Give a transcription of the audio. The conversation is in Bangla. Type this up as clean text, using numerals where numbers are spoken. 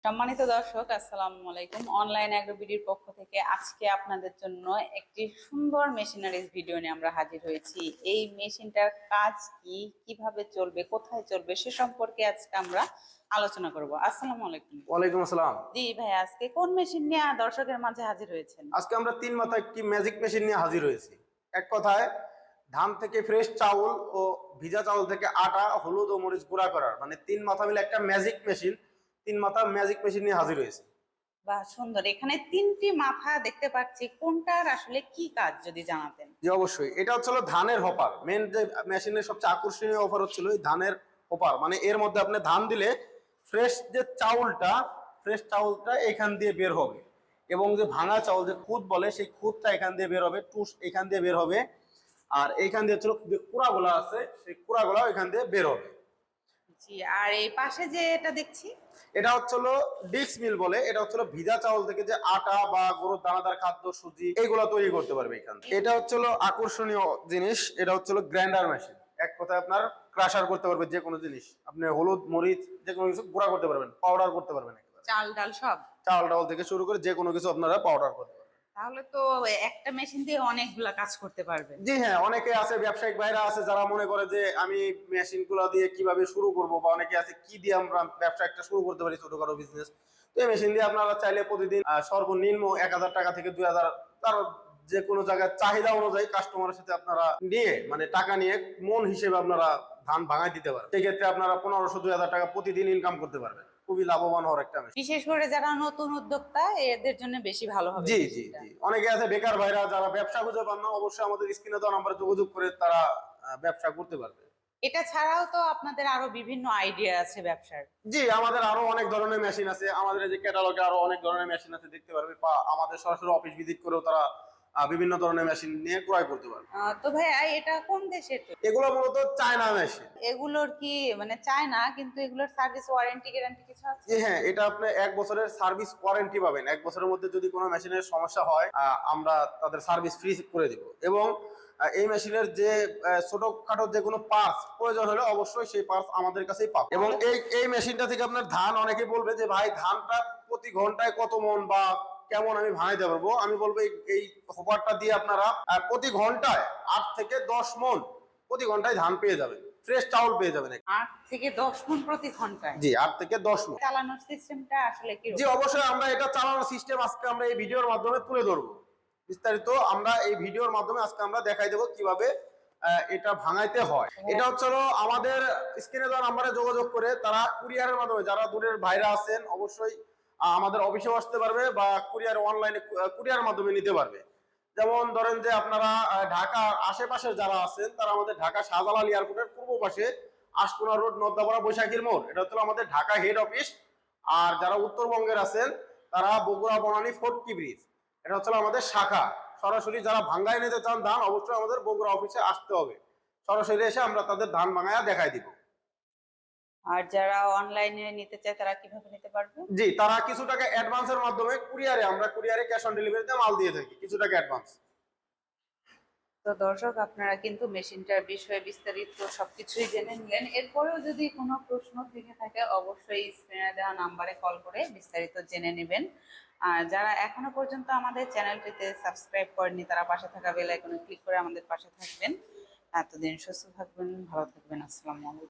সম্মানিত দর্শক, আসসালামু আলাইকুম। অনলাইন অ্যাগ্রোবিডির পক্ষ থেকে আজকে আপনাদের জন্য একটি সুন্দর মেশিনারিজ ভিডিও নিয়ে আমরা হাজির হয়েছি। এই মেশিনটার কাজ কি, কিভাবে চলবে, কোথায় চলবে সে সম্পর্কে আজকে আমরা আলোচনা করব। আসসালামু আলাইকুম। ওয়ালাইকুম আসসালাম। জি ভাই, আজকে কোন মেশিন নিয়ে দর্শকের মাঝে হাজির হয়েছেন? আজকে আমরা তিন মাথা একটি ম্যাজিক মেশিন নিয়ে হাজির হয়েছি। এক কথায় ধান থেকে ফ্রেশ চাউল ও ভিজা চাউল থেকে আটা, হলুদ ও মরিচ গুঁড়া করার মানে তিন মাথা মিলে একটা ম্যাজিক মেশিন, তিন মাথা ম্যাজিক মেশিন নিয়ে হাজির হয়েছে। বাহ, সুন্দর। এখানে তিনটি মাথা দেখতে পাচ্ছি, কোনটার আসলে কি কাজ যদি জানাতেন। জি অবশ্যই, এটা হচ্ছিল ধানের হপার। মেন যে মেশিনের সবচেয়ে আকর্ষণীয় অফার হচ্ছিল এই ধানের হপার। মানে এর মধ্যে আপনি ধান দিলে ফ্রেশ চাউলটা এখান দিয়ে বের হবে, এবং যে ভাঙা চাউল যে খুদ বলে সেই খুদটা এখান দিয়ে বের হবে, টুস এখান দিয়ে বের হবে, আর এইখান দিয়ে হচ্ছিল যে কুড়াগুলা আছে সেই কুড়াগুলাও এখান দিয়ে বের হবে। জি, আর এই পাশে যে এটা দেখছি, এটা হচ্ছিল ডিক্স মিল বলে। এটা হচ্ছিল ভিজা চাউল থেকে যে আটা বা গরুর দানাদার খাদ্য, সুজি এইগুলা তৈরি করতে পারবে এখান থেকে। এটা হচ্ছিল আকর্ষণীয় জিনিস, এটা হচ্ছিল গ্রাইন্ডার মেশিন। এক কথায় আপনার ক্রাশার করতে পারবে যে কোনো জিনিস, আপনি হলুদ মরিচ যে কোনো কিছু গুঁড়া করতে পারবেন, পাউডার করতে পারবেন। চাল ডাল সব, চাল ডাল থেকে শুরু করে যে কোনো কিছু আপনারা পাউডার করতে পারবেন। তাহলে তো একটা মেশিন দিয়ে অনেকগুলা কাজ করতে পারবেন। জি হ্যাঁ, অনেকে আছে ব্যবসায়িক ভাইরা আছে যারা মনে করে যে আমি মেশিন গুলা দিয়ে কিভাবে শুরু করব, বা অনেকে আছে কি দিয়ে আমরা ব্যবসা একটা শুরু করতে পারি, ছোটখাটো বিজনেস। তো এই মেশিন দিয়ে আপনারা চাইলে প্রতিদিন সর্বনিম্ন 1,000 টাকা থেকে 2,000, তার যে কোনো জায়গায় চাহিদা অনুযায়ী কাস্টমারের সাথে আপনারা নিয়ে মানে টাকা নিয়ে মন হিসেবে আপনারা ধান ভাঙায় দিতে পারেন। সেক্ষেত্রে আপনারা 1,500-2,000 টাকা প্রতিদিন ইনকাম করতে পারবেন। খুবই লাভবান হওয়ার একটা মেশিন। বিশেষ করে যারা নতুন উদ্যোক্তা, এদের জন্য বেশি ভালো হবে জি জি মেশিনটা। জি, অনেকে আছে বেকার ভাইরা যারা ব্যবসা খুঁজে পান না, অবশ্যই আমাদের স্ক্রিনে দেওয়া নাম্বারে যোগাযোগ করে তারা ব্যবসা করতে পারবে। এটা ছাড়াও তো আপনাদের আরো বিভিন্ন আইডিয়া আছে ব্যবসার। জি, আমাদের আরো অনেক ধরনের মেশিন আছে। আমাদের এই যে ক্যাটালগে আরো অনেক ধরনের মেশিন আছে, দেখতে পারবে, বা আমাদের সরাসরি অফিস ভিজিট করেও তারা বিভিন্ন ধরনের মেশিন নিয়ে ক্রয় করতে পারবে। তো ভাইয়া, এটা কোন দেশের? এগুলো মূলত চায়না মেশিন। এগুলোর কি মানে চায় না, কিন্তু এগুলোর সার্ভিস ওয়ারেন্টি গ্যারান্টি কিছু আছে? জি হ্যাঁ, এটা আপনি 1 বছরের সার্ভিস ওয়ারেন্টি পাবেন। 1 বছরের মধ্যে যদি কোনো মেশিনের সমস্যা হয় আমরা তাদের সার্ভিস ফ্রি করে দিব। এবং এই মেশিনের যে ছোটখাটো যে কোনো পার্টস প্রয়োজন হলে অবশ্যই সেই পার্টস আমাদের কাছেই পাবেন। এবং এই মেশিনটা থেকে আপনার ধান, অনেকেই বলবে যে ভাই ধানটা প্রতি ঘন্টায় কত মন বা কেমন আমি ভাঙাইতে পারবো, আমি বলবো এই হোপারটা দিয়ে আপনারা প্রতি ঘন্টায় 8 থেকে 10 মন প্রতি ঘন্টায় ধান পেয়ে যাবেন, ফ্রেশ চাউল পেয়ে যাবেন। 8 থেকে 10 মণ প্রতি ঘন্টায়? জি, 8 থেকে 10 মন। চালানোর সিস্টেমটা আসলে কি? জি অবশ্যই, আমরা এটা চালানোর সিস্টেম আজকে আমরা এই ভিডিওর মাধ্যমে তুলে ধরবো। বিস্তারিত আমরা এই ভিডিওর মাধ্যমে আজকে আমরা দেখাই দেবো কিভাবে এটা ভাঙাইতে হয়। এটা হচ্ছে আমাদের স্ক্রিনে দেওয়া নাম্বারে যোগাযোগ করে তারা কুরিয়ারের মাধ্যমে, যারা দূরের ভাইরা আছেন অবশ্যই আমাদের অফিসেও আসতে পারবে, বা কুরিয়ার অনলাইনে কুরিয়ার মাধ্যমে নিতে পারবে। যেমন ধরেন যে আপনারা ঢাকার আশেপাশে যারা আছেন তারা আমাদের ঢাকা শাহজালাল এয়ারপোর্টের পূর্ব পাশে আশপুরা রোড, নদ্দাপাড়া, বৈশাখীর মোড়, এটা হচ্ছে আমাদের ঢাকা হেড অফিস। আর যারা উত্তরবঙ্গের আছেন তারা বগুড়া বনানী ফোর্টকি ব্রিজ, এটা হচ্ছে আমাদের শাখা। সরাসরি যারা ভাঙ্গায় নিতে চান ধান, অবশ্যই আমাদের বগুড়া অফিসে আসতে হবে। সরাসরি এসে আমরা তাদের ধান ভাঙায়া দেখাই দিব। আর যারা অনলাইনে নিতে চায় তারা কিভাবে নিতে পারবে? জি, তারা কিছু টাকা অ্যাডভান্সের মাধ্যমে আমরা কুরিয়ারে ক্যাশ অন ডেলিভারিতে মাল দিয়ে থাকি, কিছু টাকা অ্যাডভান্স। তো দর্শক, আপনারা কিন্তু মেশিনটার বিষয়ে বিস্তারিত সবকিছুই জেনে নিলেন। এরপরেও যদি কোনো প্রশ্ন থেকে থাকে অবশ্যই স্ক্রিনে দেওয়া নাম্বারে কল করে বিস্তারিত জেনে নেবেন। আর যারা এখনো পর্যন্ত আমাদের চ্যানেলটিতে সাবস্ক্রাইব করেনি তারা পাশে থাকা বেল আইকনে ক্লিক করে আমাদের পাশে থাকবেন। এতদিন সুস্থ থাকবেন, ভালো থাকবেন। আসসালামু আলাইকুম।